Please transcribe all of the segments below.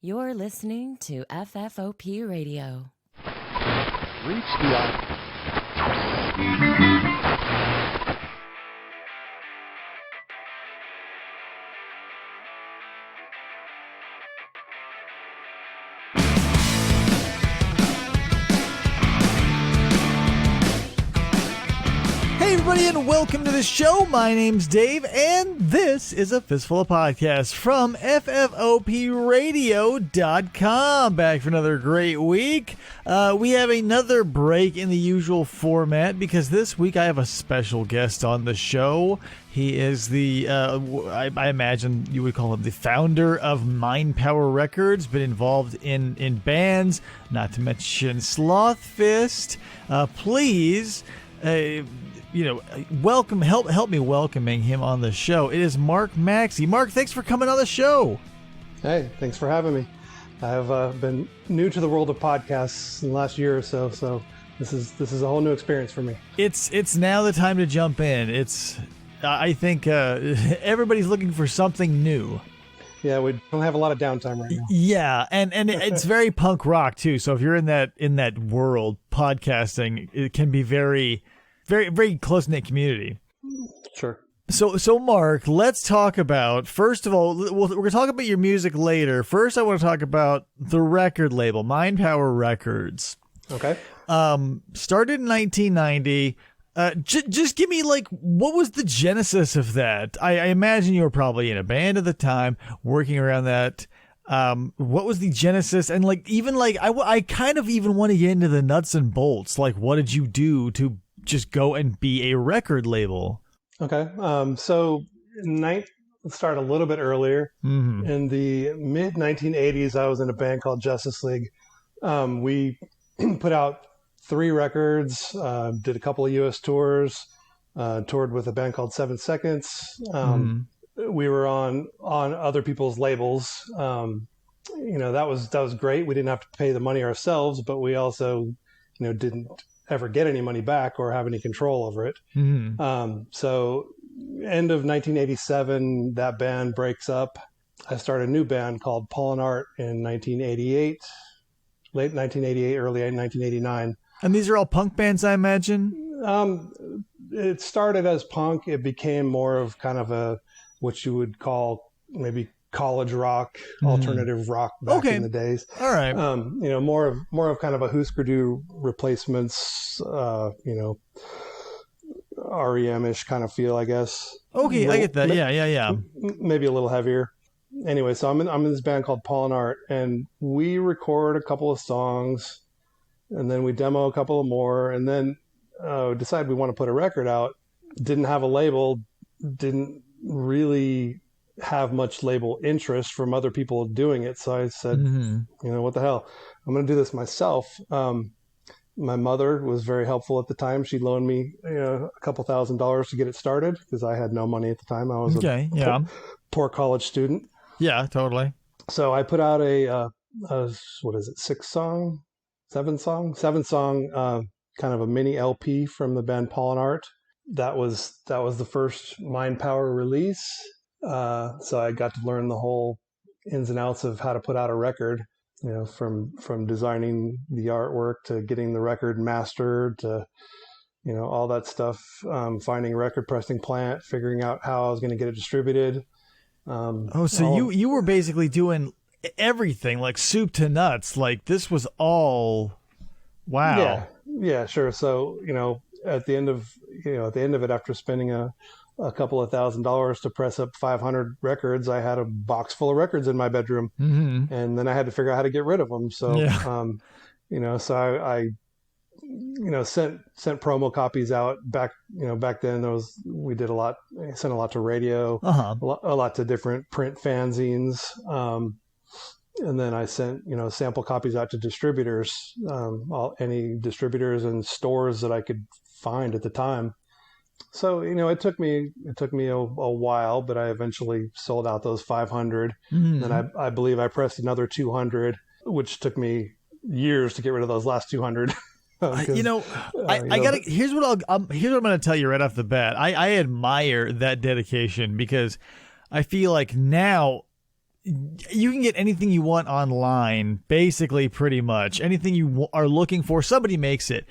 You're listening to FFOP Radio. Reach the Hey everybody, and welcome to the show. My name's Dave, and this is a Fistful of Podcasts from FFOPradio.com. Back for another great week. We have another break in the usual format because this week I have a special guest on the show. He is the, I imagine you would call him the founder of Mindpower Records, been involved in bands, not to mention Sloth Fist. Please... welcome, help me welcoming him on the show. It is Marc Maxey. Marc, thanks for coming on the show. Hey, thanks for having me. I've been new to the world of podcasts in the last year or so this is a whole new experience for me. It's now the time to jump in. I think everybody's looking for something new. Yeah, we don't have a lot of downtime right now. Yeah, and it's very punk rock too. So if you're in that world, podcasting, it can be very, very close-knit community. Sure. So Marc, let's talk about, first of all, we're going to talk about your music later. First, I want to talk about the record label, Mindpower Records. Okay. Started in 1990. Just give me, what was the genesis of that? I imagine you were probably in a band at the time, working around that. What was the genesis? And, I kind of even want to get into the nuts and bolts. What did you do to just go and be a record label? Okay. So let's start a little bit earlier. Mm-hmm. In the mid-1980s, I was in a band called Justice League. We put out 3 records, did a couple of U.S. tours, toured with a band called 7 Seconds. We were on other people's labels. That was great. We didn't have to pay the money ourselves, but we also, didn't ever get any money back or have any control over it. Mm-hmm. So end of 1987, that band breaks up. I start a new band called Paul and Art in 1988, late 1988, early 1989. And these are all punk bands, I imagine? It started as punk. It became more of kind of what you would call maybe college rock, alternative rock back in the days. All right. More of kind of a Husker Du replacements, REM-ish kind of feel, I guess. Okay, I get that. Yeah. Maybe a little heavier. Anyway, so I'm in this band called Paul and Art, and we record a couple of songs, and then we demo a couple of more, and then decide we want to put a record out. Didn't have a label, didn't really have much label interest from other people doing it. So I said, what the hell? I'm going to do this myself. My mother was very helpful at the time. She loaned me a couple $1,000s to get it started because I had no money at the time. I was a poor college student. Yeah, totally. So I put out a 7 song, kind of a mini LP from the band Paul and Art. That was the first Mindpower release. So I got to learn the whole ins and outs of how to put out a record, from designing the artwork to getting the record mastered to, all that stuff, finding a record pressing plant, figuring out how I was going to get it distributed. So you were basically doing everything, like soup to nuts. This was all, wow. Yeah, sure. So, at the end of it, after spending a couple of $1,000s to press up 500 records, I had a box full of records in my bedroom, and then I had to figure out how to get rid of them. So, so I sent promo copies out back then. We did a lot, sent a lot to radio, a lot to different print fanzines. And then I sent, sample copies out to distributors, any distributors and stores that I could find at the time. So, it took me a while, but I eventually sold out those 500. And I believe I pressed another 200, which took me years to get rid of those last 200. Here's what I'm going to tell you right off the bat. I admire that dedication because I feel like now you can get anything you want online, basically, pretty much. Anything you are looking for, somebody makes it.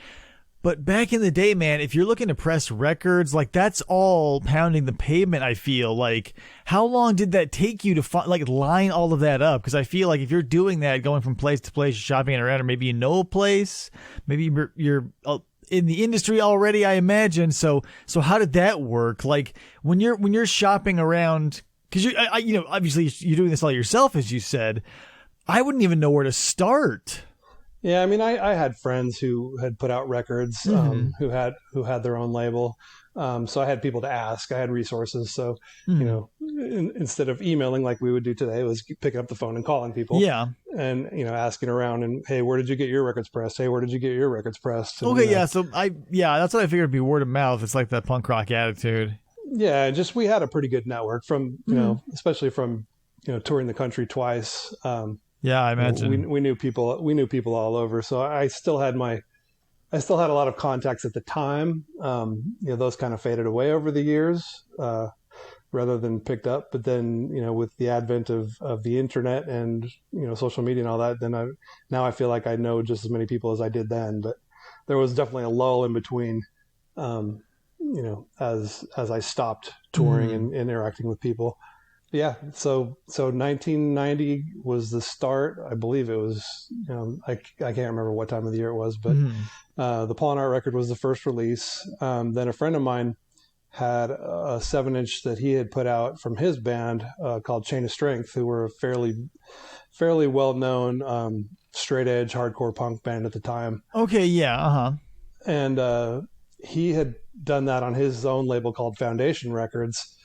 But back in the day, man, if you're looking to press records, like, that's all pounding the pavement, I feel. Like, how long did that take you to line all of that up? Because I feel like if you're doing that, going from place to place, shopping it around, or maybe you know a place, maybe you're in the industry already, I imagine. So how did that work? Like, when you're shopping around, because obviously you're doing this all yourself, as you said. I wouldn't even know where to start. Yeah, I mean, I had friends who had put out records, who had their own label. So I had people to ask. I had resources. So, instead of emailing like we would do today, it was picking up the phone and calling people. Yeah. And, asking around and, hey, where did you get your records pressed? Hey, where did you get your records pressed? And, okay, yeah. So that's what I figured would be word of mouth. It's like that punk rock attitude. Yeah, just we had a pretty good network from, especially from, touring the country twice. Yeah, I imagine. We knew people. We knew people all over. So I still had a lot of contacts at the time. Those kind of faded away over the years, rather than picked up. But then, with the advent of the internet and social media and all that, then now I feel like I know just as many people as I did then. But there was definitely a lull in between, as I stopped touring and interacting with people. Yeah, so 1990 was the start. I believe it was, I can't remember what time of the year it was, but the Paul and Art record was the first release. Then a friend of mine had a 7-inch that he had put out from his band called Chain of Strength, who were a fairly well-known straight edge hardcore punk band at the time. Okay, yeah, And he had done that on his own label called Foundation Records.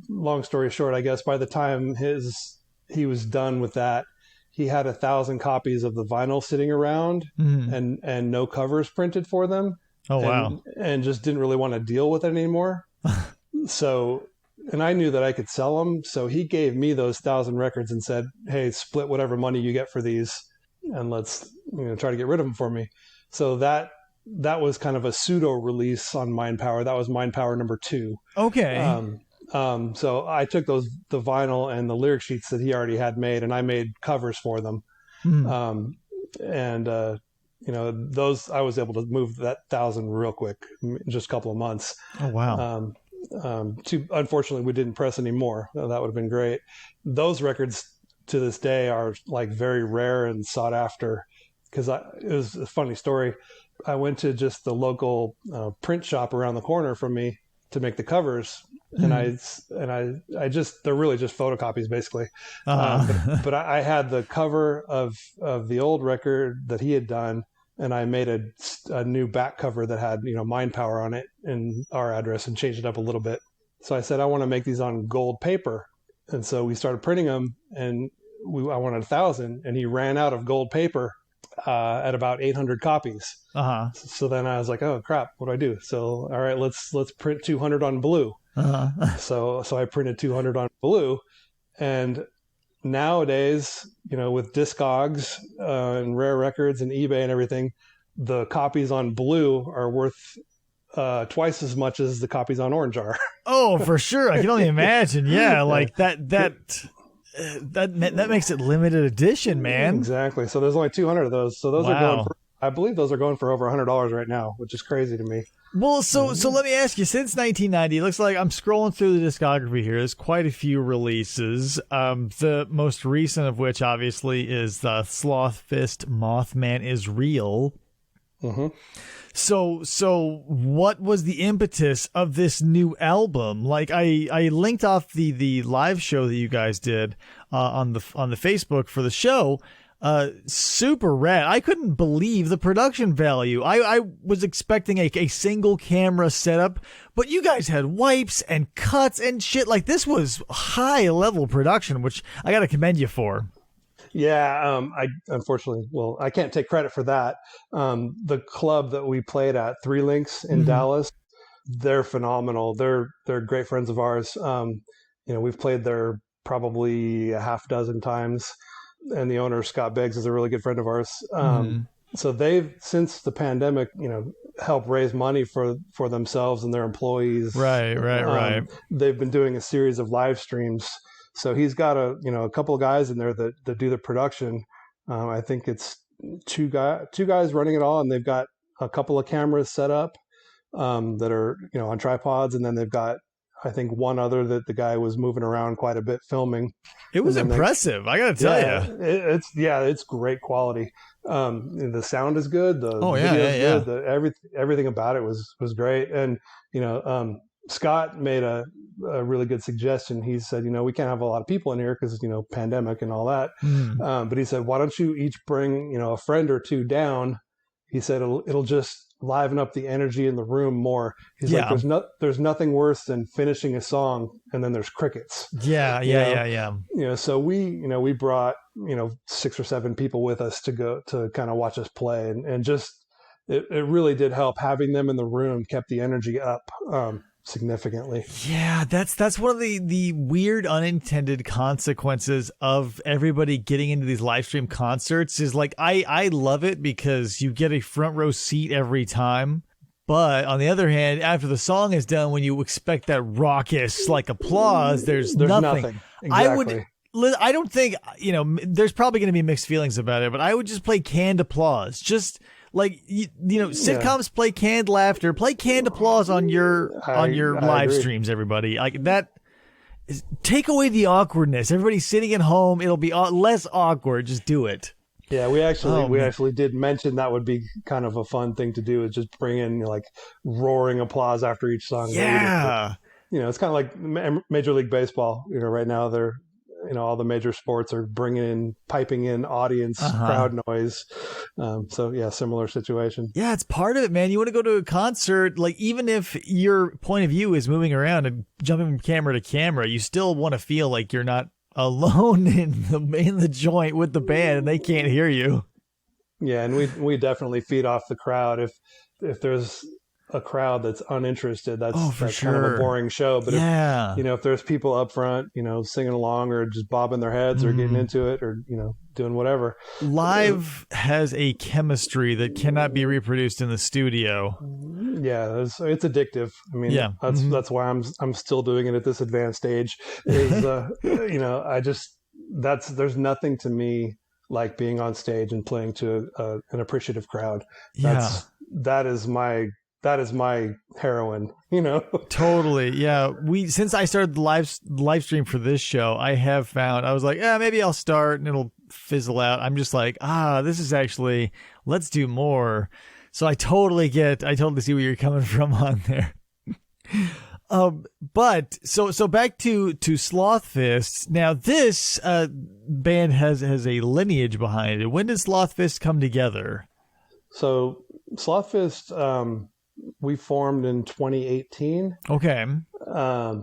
Long story short, I guess by the time he was done with that, he had 1,000 copies of the vinyl sitting around and no covers printed for them. Oh, wow. And just didn't really want to deal with it anymore. So, and I knew that I could sell them. So he gave me those 1,000 records and said, hey, split whatever money you get for these and let's try to get rid of them for me. So that was kind of a pseudo release on Mindpower. That was Mindpower number 2. Okay. So I took the vinyl and the lyric sheets that he already had made, and I made covers for them. Those I was able to move that 1,000 real quick, in just a couple of months. Oh, wow. Unfortunately, we didn't press any more. That would have been great. Those records to this day are like very rare and sought after, because it was a funny story. I went to just the local print shop around the corner from me to make the covers, and I just, they're really just photocopies basically. But I had the cover of the old record that he had done, and I made a new back cover that had Mindpower on it and our address, and changed it up a little bit. So I said I want to make these on gold paper, and so we started printing them, and I wanted 1,000, and he ran out of gold paper at about 800 copies. So then I was like, oh crap, what do I do? So all right, let's print 200 on blue. So I printed 200 on blue, and nowadays, with Discogs and Rare Records and eBay and everything, the copies on blue are worth twice as much as the copies on orange are. Oh, for sure. I can only imagine. Yeah, like that makes it limited edition, man. Exactly. So there's only 200 of those. So those are going for, I believe those are going for over $100 right now, which is crazy to me. Well, so let me ask you, since 1990, it looks like I'm scrolling through the discography here. There's quite a few releases. The most recent of which, obviously, is the Sloth Fist Mothman is Real. So what was the impetus of this new album? Like, I linked off the live show that you guys did on the Facebook for the show. Super rad. I couldn't believe the production value. I was expecting a single camera setup, but you guys had wipes and cuts and shit. Like, this was high level production, which I got to commend you for. Yeah, I unfortunately, I can't take credit for that. The club that we played at, Three Links in Dallas, they're phenomenal. They're great friends of ours. We've played there probably a half dozen times, and the owner, Scott Beggs, is a really good friend of ours. So they've, since the pandemic, help raise money for themselves and their employees. Right. They've been doing a series of live streams. So he's got a couple of guys in there that do the production. I think it's two guys running it all, and they've got a couple of cameras set up that are on tripods, and then they've got, I think, one other that the guy was moving around quite a bit filming. It was impressive. I got to tell you. It's great quality. The sound is good. The video is good. Everything about it was great. And Scott made a really good suggestion. He said, we can't have a lot of people in here because pandemic and all that. But he said, why don't you each bring a friend or two down? He said it'll just liven up the energy in the room more. He's like, there's nothing worse than finishing a song and then there's crickets. Yeah. So we brought 6 or 7 people with us to go to kind of watch us play, and just it really did help. Having them in the room kept the energy up significantly. Yeah, that's one of the weird unintended consequences of everybody getting into these live stream concerts is like, I love it because you get a front row seat every time. But on the other hand, after the song is done, when you expect that raucous like applause, there's nothing. Exactly. I don't think, there's probably going to be mixed feelings about it, but I would just play canned applause. Just like, sitcoms play canned laughter, play canned applause on your live streams, everybody. Like that, take away the awkwardness. Everybody's sitting at home. It'll be less awkward. Just do it. Yeah, we actually did mention that would be kind of a fun thing to do, is just bring in like roaring applause after each song. Yeah. It's kind of like Major League Baseball. Right now they're, all the major sports are piping in audience crowd noise. So yeah, similar situation. Yeah, it's part of it, man. You want to go to a concert, like even if your point of view is moving around and jumping from camera to camera, you still want to feel like you're not alone in the joint with the band and they can't hear you. Yeah, and we definitely feed off the crowd. If there's a crowd that's uninterested, that's kind of a boring show. But if there's people up front, singing along or just bobbing their heads or getting into it or doing whatever, live has a chemistry that cannot be reproduced in the studio. Yeah, it's addictive. I mean, that's why I'm still doing it at this advanced age. Is there's nothing to me like being on stage and playing to an appreciative crowd. That is my heroine, Totally. Yeah. Since I started the live stream for this show, I have found, I was like, maybe I'll start and it'll fizzle out. I'm just like, this is actually, let's do more. So I totally see where you're coming from on there. But so back to Sloth Fist. Now this band has a lineage behind it. When did Sloth Fist come together? So Sloth Fist, we formed in 2018. Okay. I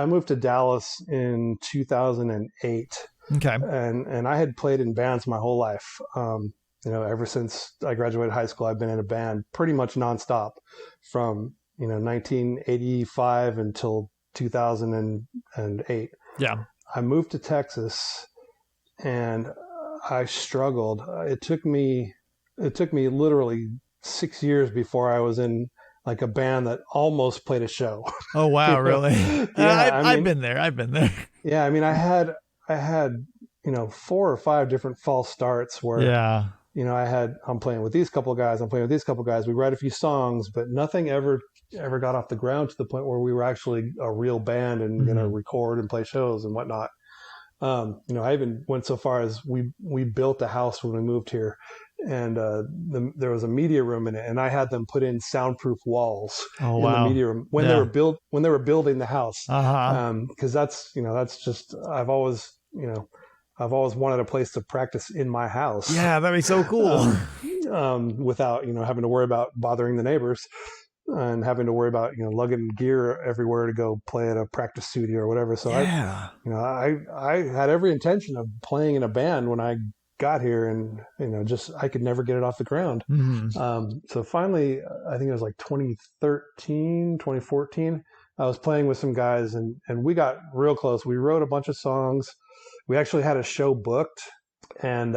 moved to Dallas in 2008. Okay. And I had played in bands my whole life. Ever since I graduated high school, I've been in a band pretty much nonstop from 1985 until 2008. Yeah. I moved to Texas and I struggled. It took me literally 6 years before I was in like a band that almost played a show. Oh wow, really? Yeah, I've been there. Yeah, I mean, I had 4 or 5 different false starts where I'm playing with these couple of guys, we write a few songs, but nothing ever got off the ground to the point where we were actually a real band and going to record and play shows and whatnot. I even went so far as we built a house when we moved here, and there was a media room in it, and I had them put in soundproof walls in the media room when they were building the house. Because that's just I've always wanted a place to practice in my house. Yeah, that'd be so cool. Without having to worry about bothering the neighbors and having to worry about lugging gear everywhere to go play at a practice studio or whatever. So I had every intention of playing in a band when I got here, and I could never get it off the ground. So finally, I think it was like 2013, 2014, I was playing with some guys and we got real close. We wrote a bunch of songs. We actually had a show booked, and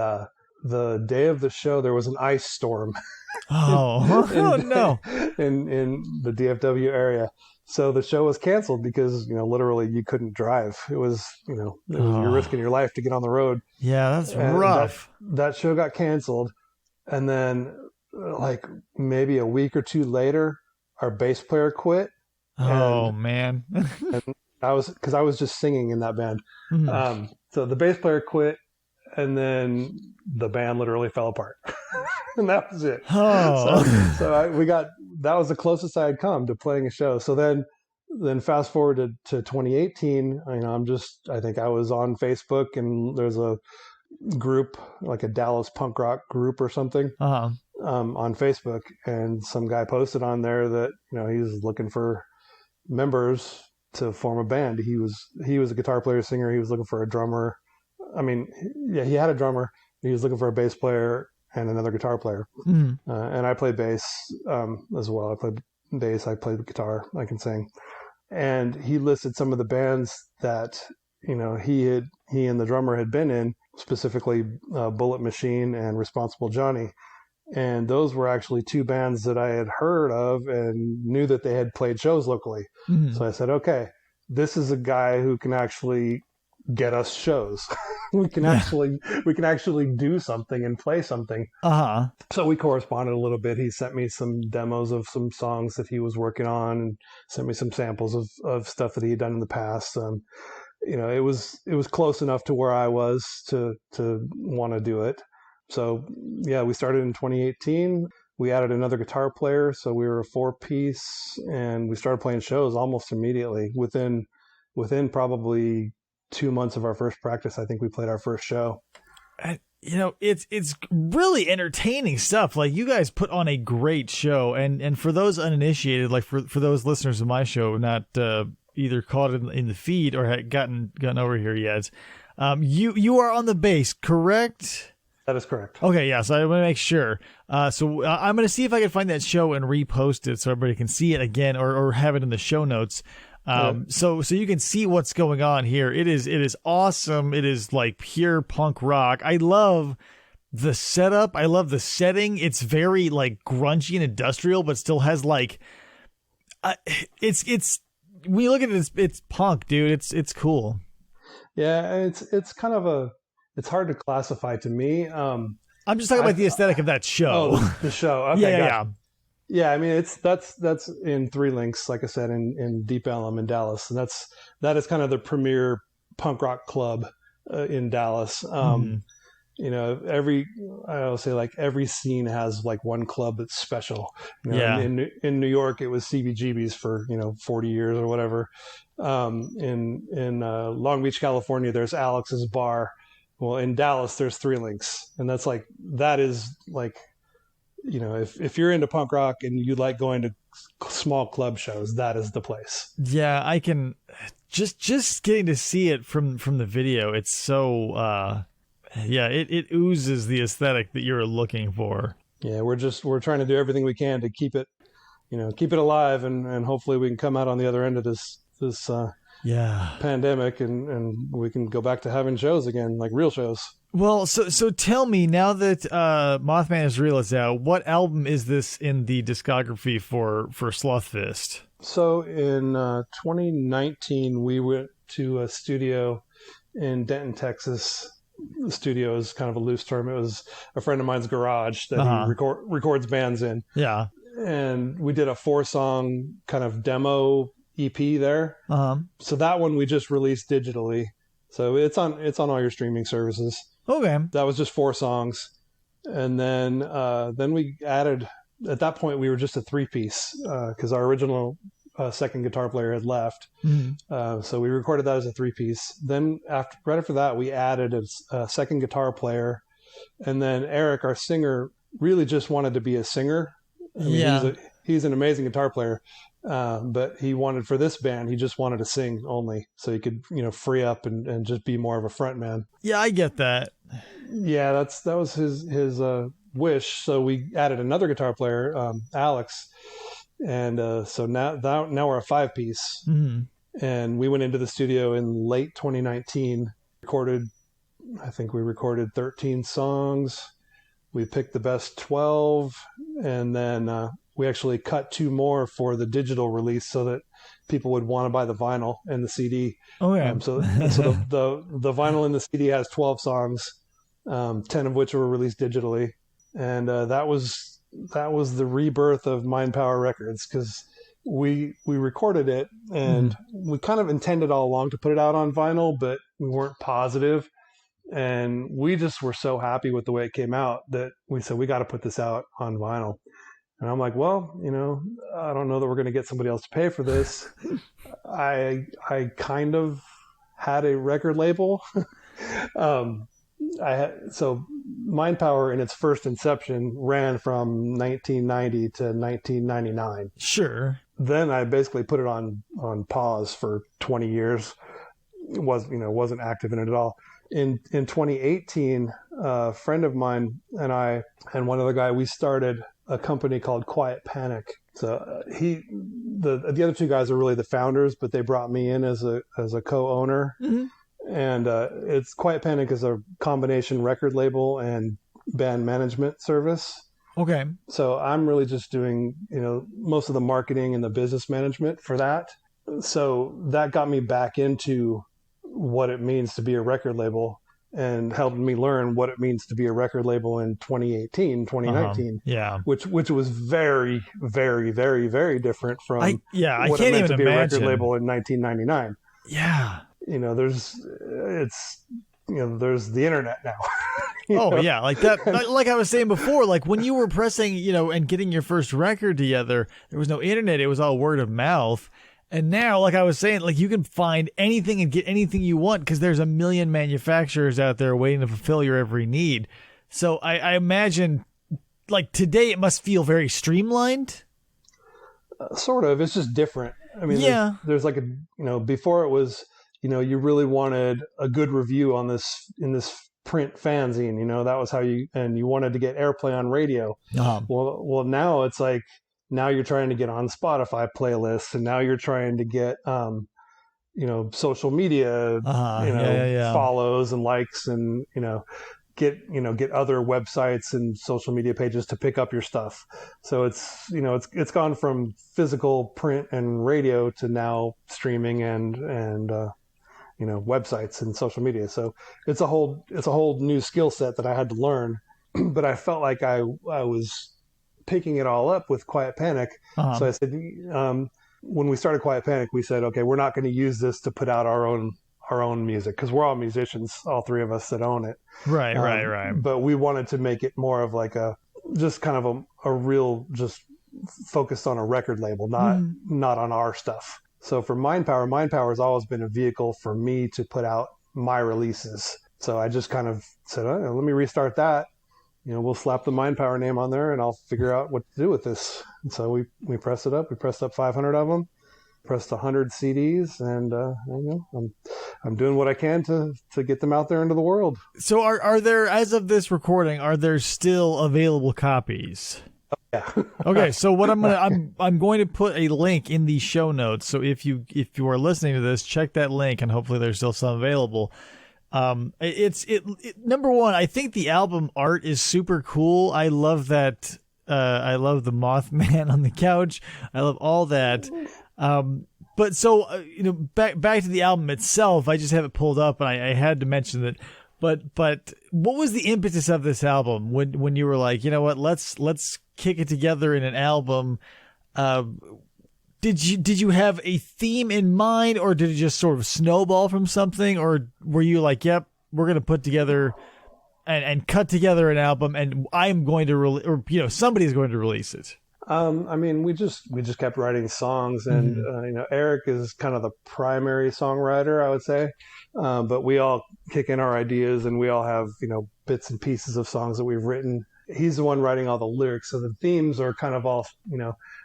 the day of the show, there was an ice storm. Oh, oh no. In the DFW area. So the show was canceled because, literally you couldn't drive. It was, you're risking your life to get on the road. Yeah, that's rough. That show got canceled. And then like maybe a week or two later, our bass player quit. Oh, man. And I was just singing in that band. Mm. So the bass player quit, and then the band literally fell apart. And that was it. Oh. That was the closest I had come to playing a show. So then fast forward to 2018, I think I was on Facebook, and there's a group, like a Dallas punk rock group or something, on Facebook. And some guy posted on there that, he was looking for members to form a band. He was a guitar player, singer. He was looking for a drummer. I mean, yeah, he had a drummer. He was looking for a bass player and another guitar player. Mm. And I play bass as well. I play bass. I play the guitar. I can sing. And he listed some of the bands that he and the drummer had been in, specifically Bullet Machine and Responsible Johnny. And those were actually two bands that I had heard of and knew that they had played shows locally. Mm. So I said, okay, this is a guy who can actually get us shows. we can actually do something and play something. So we corresponded a little bit. He sent me some demos of some songs that he was working on, and sent me some samples of stuff that he had done in the past. It was close enough to where I was to want to do it. So yeah, we started in 2018. We added another guitar player, so we were a 4-piece, and we started playing shows almost immediately. Within probably 2 months of our first practice, I think we played our first show. It's really entertaining stuff. Like, you guys put on a great show, and for those uninitiated, like for those listeners of my show, not either caught it in the feed or had gotten over here yet, you are on the bass, correct? That is correct. Okay, yeah, so I want to make sure. So I'm going to see if I can find that show and repost it so everybody can see it again, or have it in the show notes. So you can see what's going on here. It is awesome. It is like pure punk rock. I love the setup. I love the setting. It's very like grungy and industrial, but still has like it's when you look at it, it's punk, dude. It's cool. Yeah, it's kind of it's hard to classify to me. I'm just talking about the aesthetic of that show. Oh, the show. Okay, yeah. Yeah, I mean, that's in Three Links, like I said, in Deep Ellum in Dallas, and that is kind of the premier punk rock club in Dallas. I always say, like, every scene has like one club that's special. In New York, it was CBGB's for 40 years or whatever. In Long Beach, California, there's Alex's Bar. Well, in Dallas, there's Three Links, and that is like. If you're into punk rock and you like going to small club shows, that is the place. Yeah, I can just getting to see it from the video. It's so it oozes the aesthetic that you're looking for. Yeah, we're trying to do everything we can to keep it alive, and hopefully we can come out on the other end of this pandemic and we can go back to having shows again, like real shows. Well, so tell me, now that Mothman is Real is out, what album is this in the discography for Sloth Fist? So in 2019, we went to a studio in Denton, Texas. The studio is kind of a loose term. It was a friend of mine's garage that he records bands in. Yeah. And we did a 4-song kind of demo EP there. So that one we just released digitally. So it's on all your streaming services. Okay. That was just 4 songs. And then we added, at that point we were just a 3-piece because our original second guitar player had left. So we recorded that as a 3-piece. Then right after that, we added a second guitar player. And then Eric, our singer, really just wanted to be a singer. I mean, he's an amazing guitar player. But he wanted, for this band, he just wanted to sing only, so he could, free up and just be more of a front man. Yeah, I get that. Yeah, that was his wish. So we added another guitar player, Alex, and so now we're a 5-piece. And we went into the studio in late 2019, recorded I think we recorded 13 songs. We picked the best 12, and then we actually cut 2 more for the digital release so that people would want to buy the vinyl and the CD. Okay. So the vinyl and the CD has 12 songs, 10 of which were released digitally, and that was the rebirth of Mindpower Records, because we recorded it and we kind of intended all along to put it out on vinyl, but we weren't positive. And we just were so happy with the way it came out that we said, we got to put this out on vinyl. And I'm like, well, I don't know that we're going to get somebody else to pay for this. I kind of had a record label. So Mindpower in its first inception ran from 1990 to 1999. Sure. Then I basically put it on pause for 20 years. Wasn't active in it at all. In 2018, a friend of mine and I and one other guy, we started a company called Quiet Panic. So the other 2 guys are really the founders, but they brought me in as a co-owner. Mm-hmm. And it's Quiet Panic is a combination record label and band management service. Okay. So I'm really just doing most of the marketing and the business management for that. So that got me back into what it means to be a record label and helped me learn what it means to be a record label in 2018, 2019. Yeah. Which was very, very, very, very different from what can't it meant even to be imagine. a record label in 1999. Yeah. There's the internet now. Yeah. Like that, like I was saying before, like when you were pressing, and getting your first record together, there was no internet. It was all word of mouth. And now, like I was saying, like you can find anything and get anything you want because there's a million manufacturers out there waiting to fulfill your every need. So I imagine, like today, it must feel very streamlined. Sort of. It's just different. I mean, yeah. There's like before it was, you really wanted a good review in this print fanzine. That was how you wanted to get airplay on radio. Uh-huh. Well, now it's like. Now you're trying to get on Spotify playlists, and now you're trying to get, social media, follows and likes, and get other websites and social media pages to pick up your stuff. So it's gone from physical print and radio to now streaming and websites and social media. So it's a whole new skill set that I had to learn, but I felt like I was picking it all up with Quiet Panic. Uh-huh. So I said, when we started Quiet Panic, we said, okay, we're not going to use this to put out our own music, because we're all musicians, all 3 of us that own it. Right. But we wanted to make it more of like a real, just focused on a record label, not on our stuff. So for Mindpower has always been a vehicle for me to put out my releases. So I just kind of said, let me restart that. We'll slap the Mindpower name on there and I'll figure out what to do with this. And so we pressed it up. We pressed up 500 of them, pressed 100 CDs, and I'm doing what I can to get them out there into the world. So are there, as of this recording, are there still available copies? Yeah. Okay, so what I'm going to put a link in the show notes. So if you are listening to this, check that link and hopefully there's still some available. It's number one, I think the album art is super cool. I love that. I love the Mothman on the couch. I love all that. But so, back to the album itself, I just have it pulled up and I had to mention it. But what was the impetus of this album when you were like, you know what, let's kick it together in an album? Did you have a theme in mind, or did it just sort of snowball from something, or were you like, yep, we're going to put together and cut together an album, and I'm going to somebody's going to release it? I mean, we just kept writing songs, and Eric is kind of the primary songwriter, I would say, but we all kick in our ideas, and we all have bits and pieces of songs that we've written. He's the one writing all the lyrics, so the themes are kind of all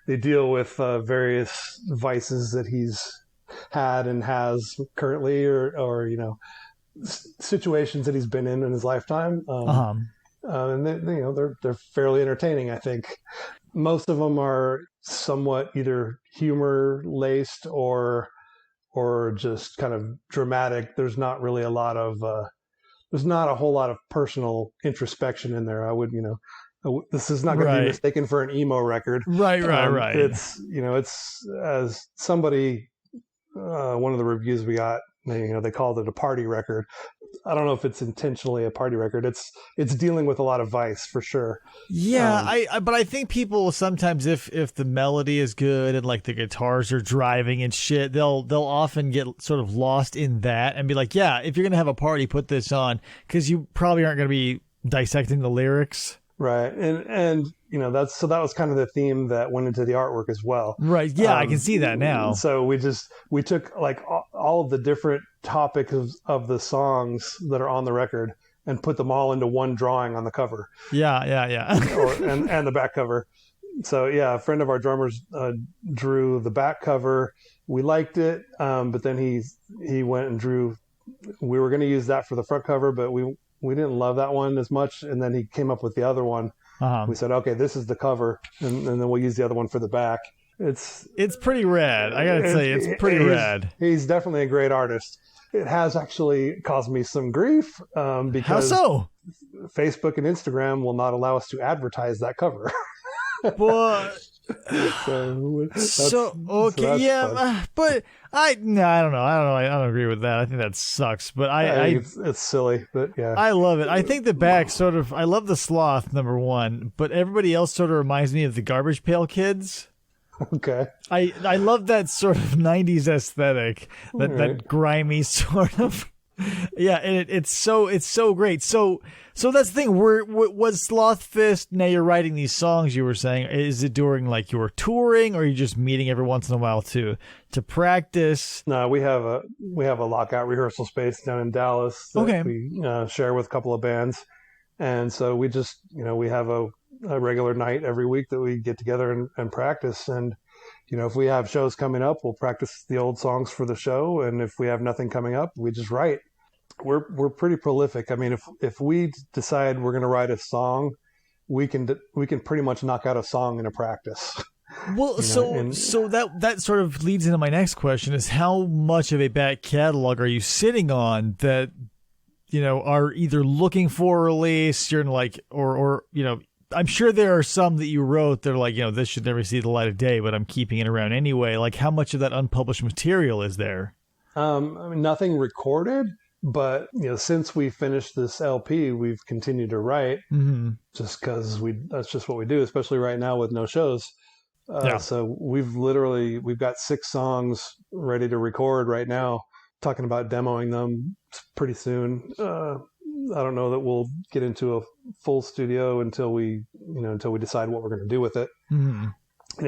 they deal with various vices that he's had and has currently, or situations that he's been in his lifetime. And they're fairly entertaining, I think. Most of them are somewhat either humor laced or just kind of dramatic. There's not really a lot of there's not a whole lot of personal introspection in there. I would, this is not going to be mistaken for an emo record. Right. It's, it's as somebody, one of the reviews we got, they called it a party record. I don't know if it's intentionally a party record. It's dealing with a lot of vice for sure. Yeah, but I think people sometimes, if the melody is good and like the guitars are driving and shit, they'll often get sort of lost in that and be like, yeah, if you're gonna have a party, put this on, because you probably aren't gonna be dissecting the lyrics. Right, and that was kind of the theme that went into the artwork as well. Right, yeah, I can see that now. So we took like all of the different topics of the songs that are on the record and put them all into one drawing on the cover. Yeah. and the back cover. So yeah, a friend of our drummers drew the back cover. We liked it, but then he went and drew. We were going to use that for the front cover, but we didn't love that one as much, and then he came up with the other one. We said, okay, this is the cover, and then we'll use the other one for the back. It's pretty rad. I gotta say, it's pretty rad. He's definitely a great artist. It has actually caused me some grief because how so? Facebook and Instagram will not allow us to advertise that cover. But but I don't know. I don't agree with that. I think that sucks. But I think it's silly. But yeah, I love it. I think the back sort of. I love the sloth number one, but everybody else sort of reminds me of the Garbage Pail Kids. Okay. I love that sort of 90s aesthetic, that grimy sort of. Yeah, and it's so great. So that's the thing. Was Sloth Fist? Now you're writing these songs. You were saying, is it during like your touring, or are you just meeting every once in a while to practice? No, we have a lockout rehearsal space down in Dallas that we share with a couple of bands, and so we just we have a regular night every week that we get together and practice. And if we have shows coming up, we'll practice the old songs for the show, and if we have nothing coming up, we just write. We're pretty prolific. I mean, if we decide we're going to write a song, we can pretty much knock out a song in a practice. Well, so that sort of leads into my next question: is how much of a back catalog are you sitting on that are either looking for release? You're like, or I'm sure there are some that you wrote that are like, this should never see the light of day, but I'm keeping it around anyway. Like, how much of that unpublished material is there? I mean, nothing recorded, but since we finished this LP, we've continued to write just because that's just what we do, especially right now with no shows. So we've got 6 songs ready to record right now, talking about demoing them pretty soon. I don't know that we'll get into a full studio until we decide what we're going to do with it.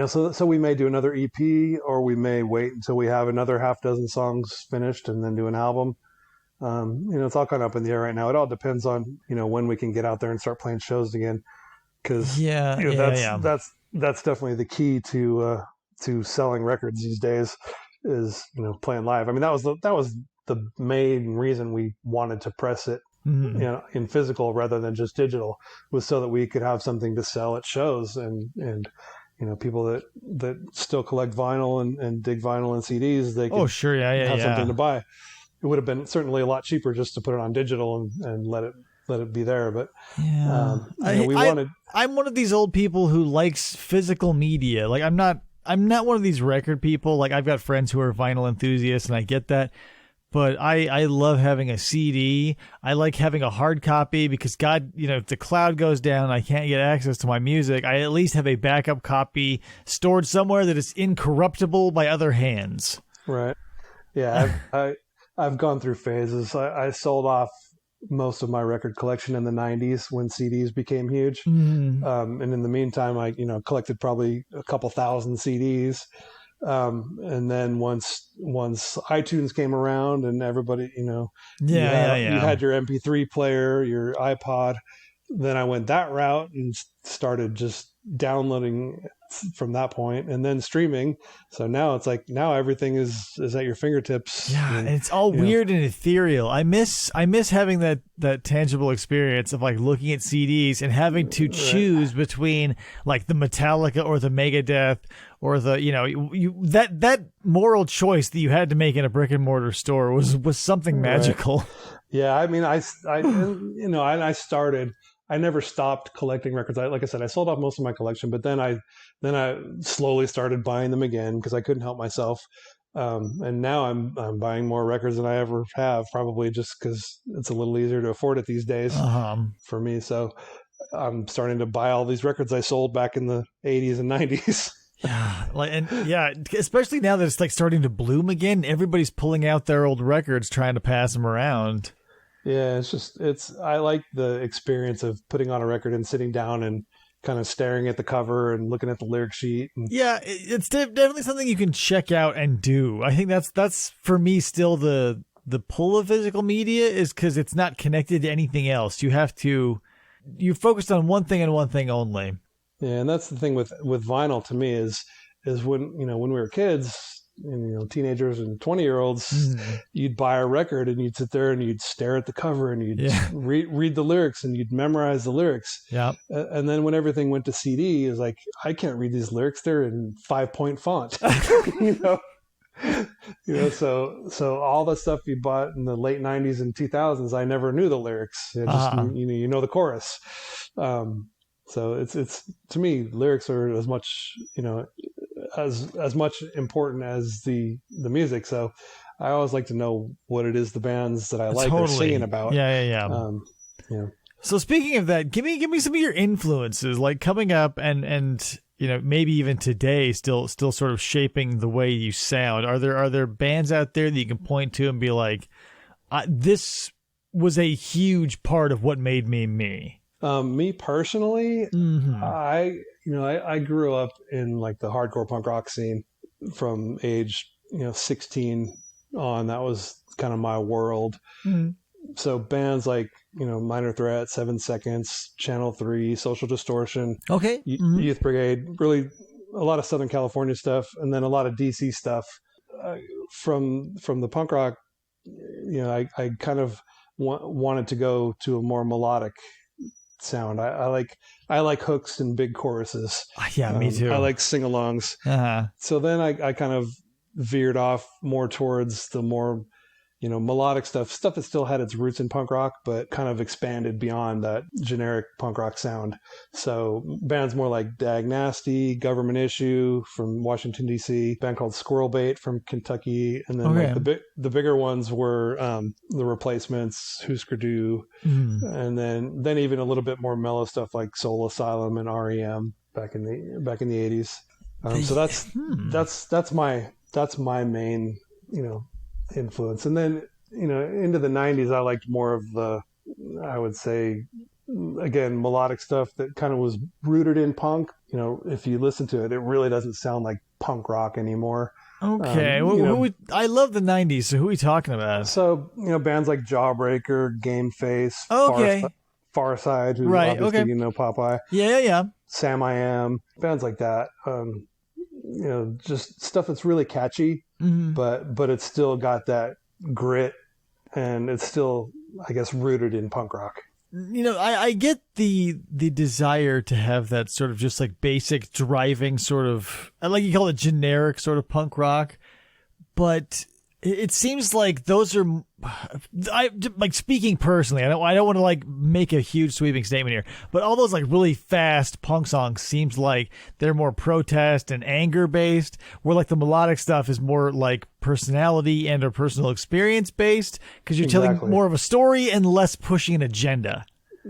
So we may do another EP, or we may wait until we have another half dozen songs finished and then do an album. It's all kind of up in the air right now. It all depends on when we can get out there and start playing shows again, because that's definitely the key to selling records these days is playing live. I mean, that was the main reason we wanted to press it in physical rather than just digital, was so that we could have something to sell at shows, and people that still collect vinyl and dig vinyl and CDs, they can have something to buy. It would have been certainly a lot cheaper just to put it on digital and let it be there. But I'm one of these old people who likes physical media. Like, I'm not one of these record people. Like, I've got friends who are vinyl enthusiasts, and I get that. But I love having a CD. I like having a hard copy because, God, if the cloud goes down, I can't get access to my music. I at least have a backup copy stored somewhere that is incorruptible by other hands. Right. Yeah. I've gone through phases. I sold off most of my record collection in the 90s when CDs became huge. And in the meantime, I collected probably a couple thousand CDs. And then once iTunes came around and everybody, you had your MP3 player, your iPod, then I went that route and started just downloading from that point, and then streaming. So now it's like now everything is at your fingertips. Yeah, and it's all weird and ethereal. I miss having that tangible experience of like looking at CDs and having to choose between like the Metallica or the Megadeth or the that moral choice that you had to make in a brick and mortar store was something magical. Yeah, I mean, I started. I never stopped collecting records. Like I said, I sold off most of my collection, but then I slowly started buying them again because I couldn't help myself. And now I'm buying more records than I ever have, probably just because it's a little easier to afford it these days for me. So I'm starting to buy all these records I sold back in the 80s and 90s. Especially now that it's like starting to bloom again. Everybody's pulling out their old records, trying to pass them around. Yeah, I like the experience of putting on a record and sitting down and kind of staring at the cover and looking at the lyric sheet. Yeah, it's definitely something you can check out and do. I think that's for me still the pull of physical media is because it's not connected to anything else. You're focused on one thing and one thing only. Yeah, and that's the thing with vinyl to me is when we were kids and teenagers and 20-year-olds, you'd buy a record and you'd sit there and you'd stare at the cover and you'd read the lyrics and you'd memorize the lyrics. Yeah. And then when everything went to CD, it's like, I can't read these lyrics. They're in 5-point font. So all the stuff you bought in the late 90s and 2000s, I never knew the lyrics. The chorus. So it's to me, lyrics are as much as much important as the music. So I always like to know what it is the bands that I like are singing about. Yeah. So speaking of that, give me some of your influences, like coming up and maybe even today, still sort of shaping the way you sound. Are there bands out there that you can point to and be like, this was a huge part of what made me me? Me personally, I grew up in like the hardcore punk rock scene from age 16 on. That was kind of my world. So bands like Minor Threat, 7 Seconds, Channel 3, Social Distortion, Youth Brigade, really a lot of Southern California stuff, and then a lot of DC stuff. From the punk rock, I kind of wanted to go to a more melodic sound. I like hooks and big choruses. Yeah, me too. I like sing-alongs. So then I kind of veered off more towards the more melodic stuff that still had its roots in punk rock, but kind of expanded beyond that generic punk rock sound. So bands more like Dag Nasty, Government Issue from Washington, D.C., a band called Squirrel Bait from Kentucky, and then the bigger ones were The Replacements, Husker Du, and then even a little bit more mellow stuff like Soul Asylum and REM back in the 80s. So that's my main influence. And then into the 90s, I liked more of the, I would say, again, melodic stuff that kind of was rooted in punk. If you listen to it, it really doesn't sound like punk rock anymore. Okay. I love the 90s, so who are we talking about? So bands like Jawbreaker, Game Face, Farside, who obviously Popeye, yeah, Sam I Am, bands like that. Just stuff that's really catchy, but it's still got that grit, and it's still, I guess, rooted in punk rock. I get the desire to have that sort of just like basic driving sort of, I like you call it generic sort of punk rock, but it seems like those are, speaking personally, I don't want to like make a huge sweeping statement here, but all those like really fast punk songs seems like they're more protest and anger based, where like the melodic stuff is more like personality and or personal experience based, because you're telling more of a story and less pushing an agenda.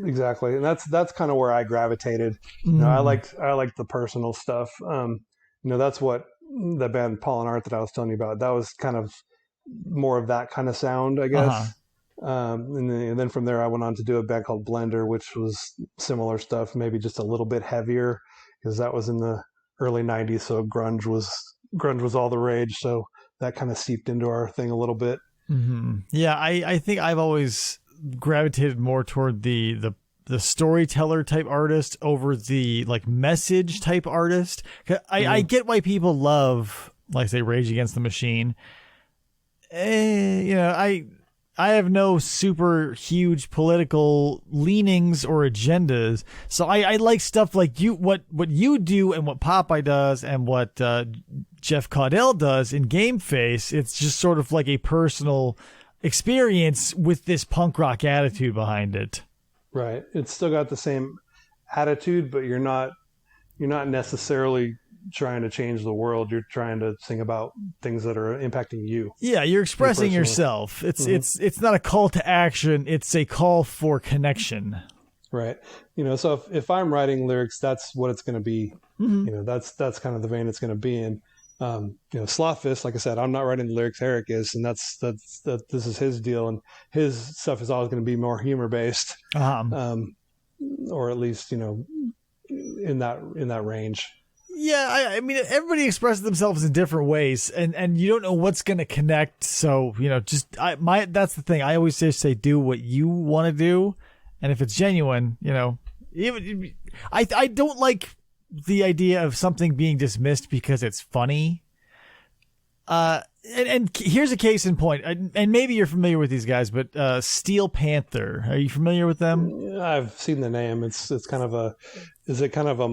Exactly, and that's kind of where I gravitated. I liked the personal stuff. That's what the band Paul and Art that I was telling you about, that was kind of more of that kind of sound, I guess. And then from there I went on to do a band called Blender, which was similar stuff, maybe just a little bit heavier, because that was in the early 90s, so grunge was all the rage, so that kind of seeped into our thing a little bit. Yeah, I think I've always gravitated more toward the the storyteller type artist over the like message type artist. I get why people love, like, say, Rage Against the Machine. I have no super huge political leanings or agendas, so I like stuff like what you do and what Popeye does and what Jeff Caudell does in Game Face. It's just sort of like a personal experience with this punk rock attitude behind it. Right. It's still got the same attitude, but you're not necessarily trying to change the world. You're trying to sing about things that are impacting you. Yeah, you're expressing yourself. It's not a call to action, it's a call for connection. Right. So if I'm writing lyrics, that's what it's going to be. That's kind of the vein it's going to be in. Sloth Fist, like I said, I'm not writing the lyrics, Eric is, and that's this is his deal, and his stuff is always going to be more humor based. Or at least, in that range. Yeah, I mean, everybody expresses themselves in different ways, and you don't know what's going to connect. So, that's the thing. I always just say, do what you want to do, and if it's genuine, even I don't like the idea of something being dismissed because it's funny. And here's a case in point, and maybe you're familiar with these guys, but Steel Panther, are you familiar with them? I've seen the name. Is it kind of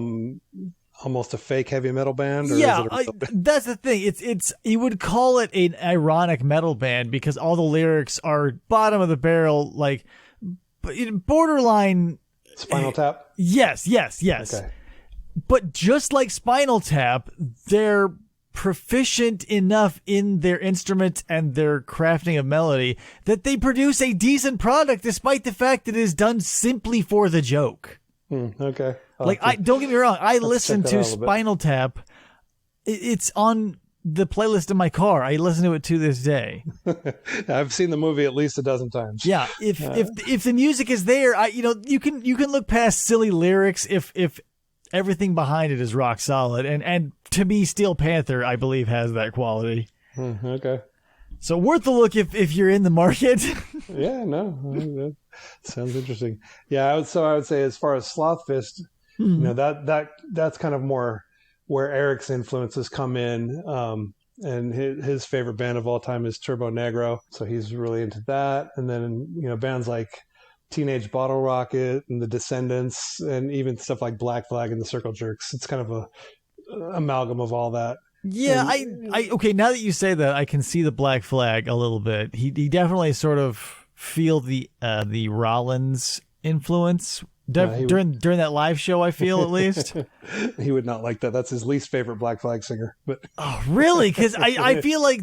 almost a fake heavy metal band? Or yeah, is it that's the thing. It's you would call it an ironic metal band because all the lyrics are bottom of the barrel, like borderline Spinal Tap. Yes. Okay. But just like Spinal Tap, they're proficient enough in their instrument and their crafting of melody that they produce a decent product despite the fact that it is done simply for the joke. Okay. Don't get me wrong, I listen to Spinal Tap. It's on the playlist in my car. I listen to it to this day. I've seen the movie at least a dozen times. Yeah, if the music is there, you can look past silly lyrics if everything behind it is rock solid. And to me, Steel Panther, I believe, has that quality. Okay. So worth a look if you're in the market. Yeah, no, that sounds interesting. Yeah, I would say as far as Sloth Fist, that's kind of more where Eric's influences come in. And his favorite band of all time is Turbo Negro, so he's really into that. And then bands like Teenage Bottle Rocket and the Descendants, and even stuff like Black Flag and the Circle Jerks. It's kind of a amalgam of all that. Yeah, I okay. Now that you say that, I can see the Black Flag a little bit. He definitely sort of feel the Rollins influence during that live show. I feel at least he would not like that. That's his least favorite Black Flag singer. But oh, really? Because I feel like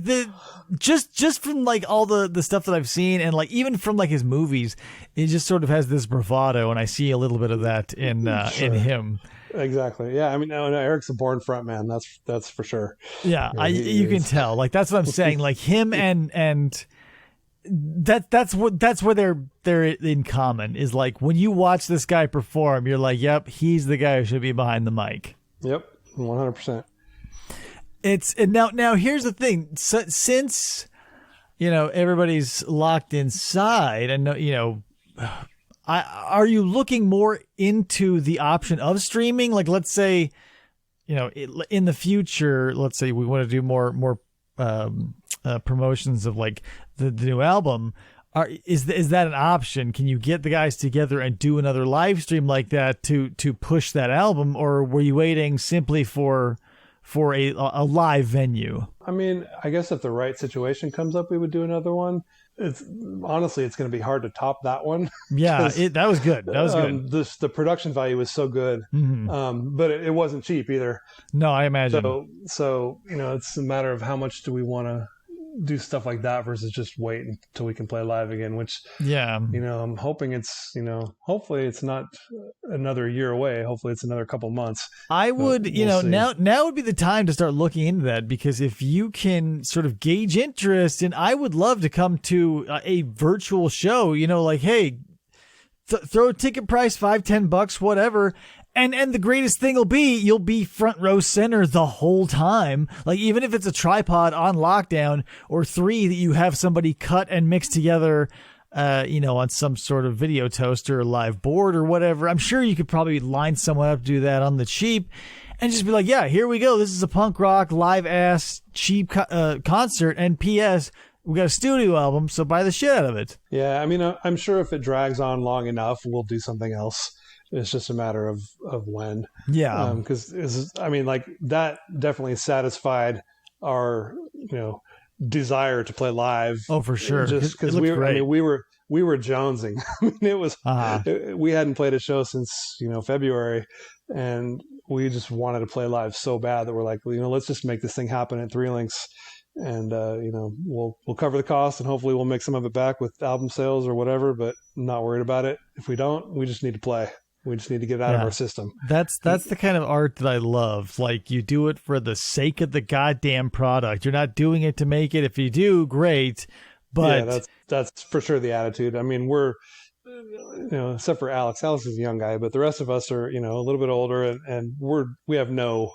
just from like all the stuff that I've seen and like even from like his movies, he just sort of has this bravado, and I see a little bit of that in him. Exactly. Yeah. I mean, no, Eric's a born front man. That's for sure. Yeah. You can tell. Like that's what I'm saying. Like him and that's where they're in common is like when you watch this guy perform, you're like, yep, he's the guy who should be behind the mic. Yep. 100%. And now here's the thing. Since everybody's locked inside, and are you looking more into the option of streaming? Like, let's say, in the future, let's say we want to do more promotions of like the new album. Is that an option? Can you get the guys together and do another live stream like that to push that album, or were you waiting simply for a live venue? I mean, I guess if the right situation comes up, we would do another one. It's honestly, it's going to be hard to top that one. Yeah, that was good. That was good. The production value was so good, but it wasn't cheap either. No, I imagine. So it's a matter of how much do we want to do stuff like that versus just wait until we can play live again. Which I'm hoping hopefully it's not another year away. Hopefully it's another couple months. I would we'll see. Now would be the time to start looking into that, because if you can sort of gauge interest, and I would love to come to a virtual show, like, hey, throw a ticket price $5-10, whatever. And the greatest thing will be you'll be front row center the whole time. Like, even if it's a tripod on lockdown or 3 that you have somebody cut and mix together on some sort of video toaster or live board or whatever. I'm sure you could probably line someone up to do that on the cheap and just be like, yeah, here we go. This is a punk rock live ass cheap concert. And P.S. we got a studio album, so buy the shit out of it. Yeah, I mean, I'm sure if it drags on long enough, we'll do something else. It's just a matter of when. Yeah. Because that definitely satisfied our, desire to play live. Oh, for sure. Just because we were jonesing. I mean, it was, we hadn't played a show since, February, and we just wanted to play live so bad that we're like, let's just make this thing happen at Three Links. And, we'll cover the cost and hopefully we'll make some of it back with album sales or whatever, but I'm not worried about it. If we don't, we just need to play. We just need to get it out of our system. That's the kind of art that I love. Like, you do it for the sake of the goddamn product. You're not doing it to make it. If you do, great. But yeah, that's for sure the attitude. I mean, we're, except for Alex. Alex is a young guy, but the rest of us are, a little bit older, and we have no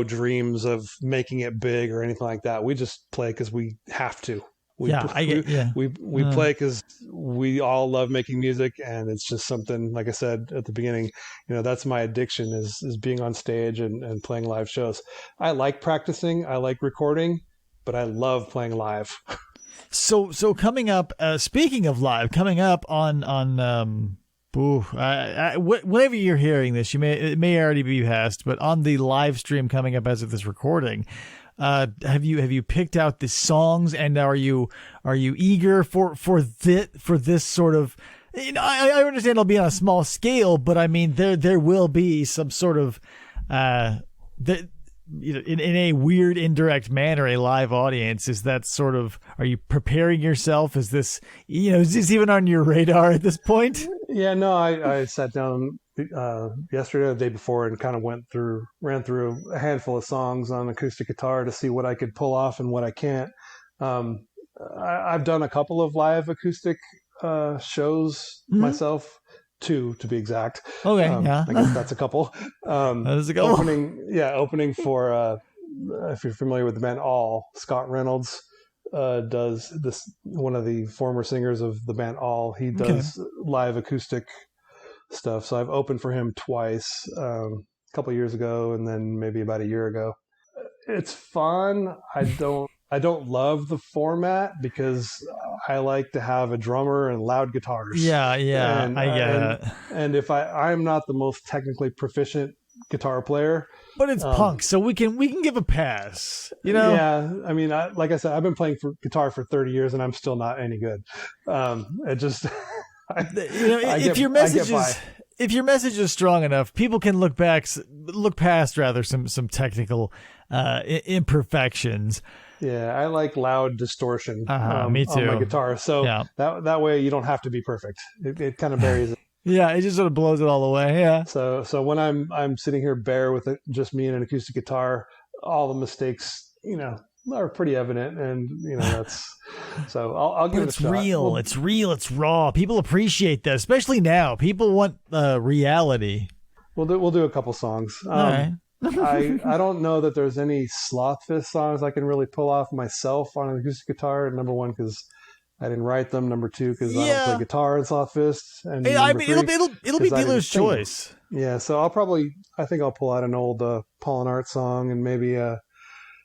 dreams of making it big or anything like that. We just play because we have to. We play because we all love making music, and it's just something, like I said at the beginning, that's my addiction is being on stage and playing live shows. I like practicing, I like recording, but I love playing live. So coming up, speaking of live, coming up on whenever you're hearing this, it may already be past, but on the live stream coming up as of this recording, have you picked out the songs, and are you eager for this sort of, I understand it'll be on a small scale, but I mean there will be some sort of in a weird indirect manner a live audience. Is that sort of, are you preparing yourself? Is this even on your radar at this point? Yeah, no, I sat down yesterday or the day before and kind of ran through a handful of songs on acoustic guitar to see what I could pull off and what I can't. I've done a couple of live acoustic shows myself, 2 to be exact. Okay, yeah. I guess that's a couple. That is a couple. Opening for, if you're familiar with the band All, Scott Reynolds does this, one of the former singers of the band All. He does live acoustic stuff. So I've opened for him twice, a couple years ago, and then maybe about a year ago. It's fun. I don't love the format because I like to have a drummer and loud guitars. Yeah, I get it. And if I'm not the most technically proficient guitar player, but it's punk, so we can give a pass. Yeah, I mean, like I said, I've been playing guitar for 30 years, and I'm still not any good. It just. If your message is strong enough, people can look past some technical imperfections. Yeah, I like loud distortion. Me too. On my guitar, so that way you don't have to be perfect. It kind of buries it. Yeah, it just sort of blows it all away. Yeah. So when I'm sitting here bare with just me and an acoustic guitar, all the mistakes, are pretty evident, and that's so I'll give it a shot. It's real, it's raw. People appreciate that, especially now. People want reality. We'll do a couple songs. All right. I don't know that there's any Sloth Fist songs I can really pull off myself on an acoustic guitar. Number one, because I didn't write them. Number two, because I don't play guitar in Sloth Fist. And it'll be dealer's choice. Yeah, so I think I'll pull out an old Paul and Art song, and maybe I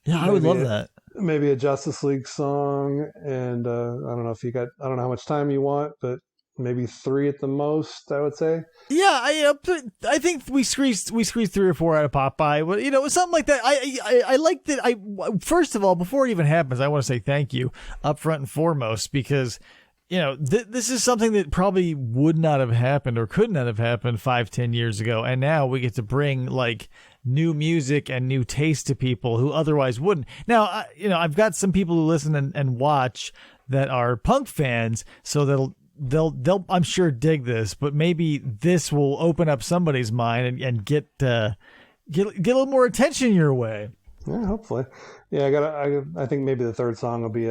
would love that. Maybe a Justice League song, and I don't know I don't know how much time you want, but maybe 3 at the most, I would say. Yeah, I think we squeezed 3 or 4 out of Popeye, but something like that. I like that. First of all, before it even happens, I want to say thank you up front and foremost, because this is something that probably would not have happened or could not have happened 5-10 years ago, and now we get to bring like new music and new taste to people who otherwise wouldn't. Now, I've got some people who listen and watch that are punk fans, so they'll I'm sure dig this, but maybe this will open up somebody's mind and get a little more attention your way. Yeah, hopefully. Yeah, I think maybe the third song will be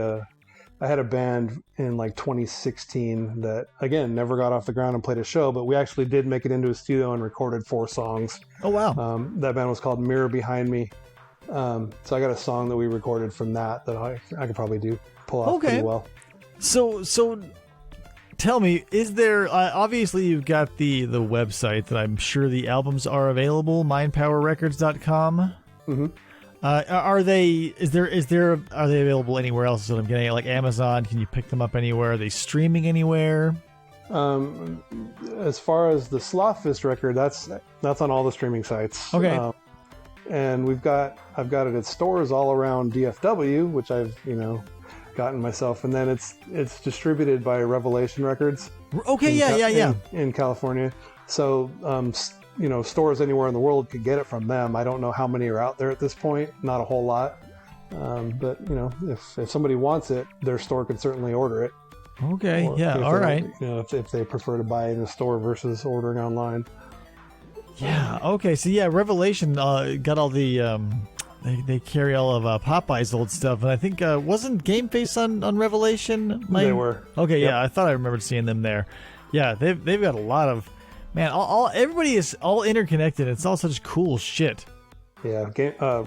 I had a band in like 2016 that, again, never got off the ground and played a show, but we actually did make it into a studio and recorded 4 songs. Oh, wow. That band was called Mirror Behind Me. So I got a song that we recorded from that I could probably pull off pretty well. So tell me, is there obviously you've got the website that I'm sure the albums are available, mindpowerrecords.com. Mm-hmm. Are they available anywhere else? Is what I'm getting at, like Amazon? Can you pick them up anywhere? Are they streaming anywhere? As far as the Sloth Fist record, that's on all the streaming sites. Okay. And I've got it at stores all around DFW, which I've gotten myself, and then it's distributed by Revelation Records. Okay, in California. So stores anywhere in the world could get it from them. I don't know how many are out there at this point. Not a whole lot. But if somebody wants it, their store could certainly order it. Okay. Or Yeah. All right. If they prefer to buy it in a store versus ordering online. Yeah. Okay. So yeah, Revelation got all the they carry all of Popeye's old stuff, and I think wasn't Game Face on Revelation? They were. Okay. Yep. Yeah, I thought I remembered seeing them there. Yeah, they've got a lot of everybody is all interconnected. It's all such cool shit. Yeah,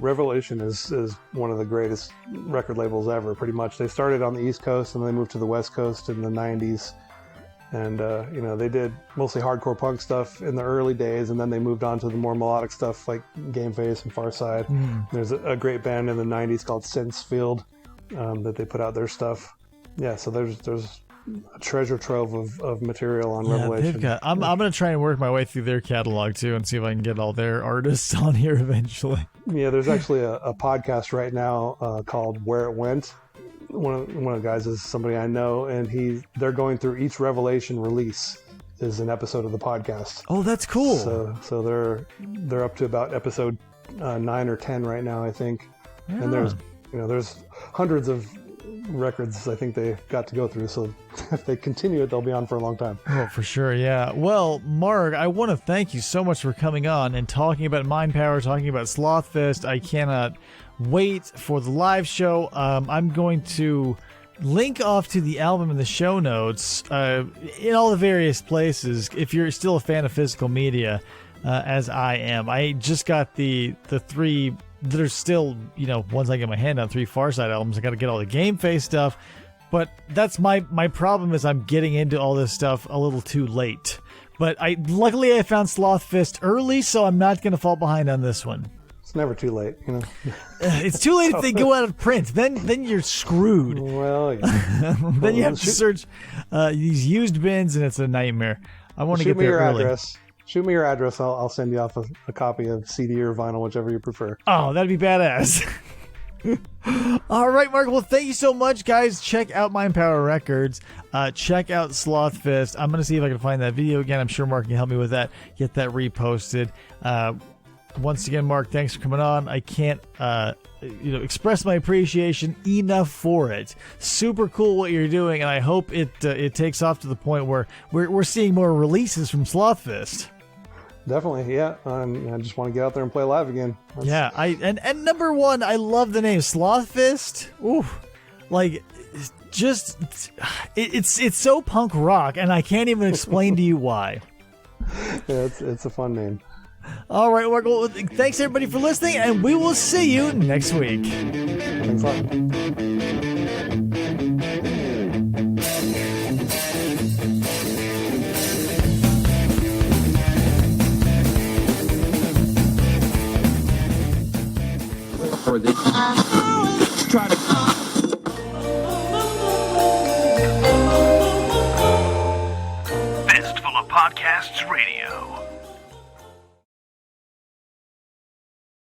Revelation is one of the greatest record labels ever, pretty much. They started on the East Coast and they moved to the West Coast in the 90s. And, they did mostly hardcore punk stuff in the early days, and then they moved on to the more melodic stuff like Game Face and Far Side. There's a great band in the 90s called Sensefield that they put out their stuff. Yeah, so there's a treasure trove of material on Revelation. I'm going to try and work my way through their catalog too and see if I can get all their artists on here eventually. Yeah, there's actually a podcast right now called Where It Went. One of the guys is somebody I know, and they're going through each Revelation release is an episode of the podcast. Oh, that's cool. So they're up to about episode 9 or 10 right now, I think. Yeah. And there's hundreds of records I think they've got to go through, so if they continue it, they'll be on for a long time. Oh, for sure. Yeah. Well, Marc, I want to thank you so much for coming on and talking about Mindpower, talking about Sloth Fist. I cannot wait for the live show. I'm going to link off to the album in the show notes in all the various places if you're still a fan of physical media, as I am. I just got the three that are still, once I get my hand on 3 Far Side albums, I got to get all the Game Face stuff. But that's my problem is I'm getting into all this stuff a little too late. But luckily I found Sloth Fist early, so I'm not going to fall behind on this one. It's never too late, It's too late if they go out of print. Then you're screwed. Well, yeah. Then you have to search these used bins, and it's a nightmare. I want to get there early. Address. Shoot me your address. I'll send you off a copy of CD or vinyl, whichever you prefer. Oh, that'd be badass. All right, Marc. Well, thank you so much, guys. Check out Mindpower Records. Check out Sloth Fist. I'm going to see if I can find that video again. I'm sure Marc can help me with that. Get that reposted. Once again, Marc, thanks for coming on. I can't express my appreciation enough for it. Super cool what you're doing, and I hope it takes off to the point where we're seeing more releases from Sloth Fist. Definitely, yeah. I just want to get out there and play live again. Yeah, and number one, I love the name Sloth Fist. Ooh, it's so punk rock, and I can't even explain to you why. Yeah, it's a fun name. All right, well, thanks everybody for listening, and we will see you next week. Thanks a lot. Fistful of Podcasts Radio.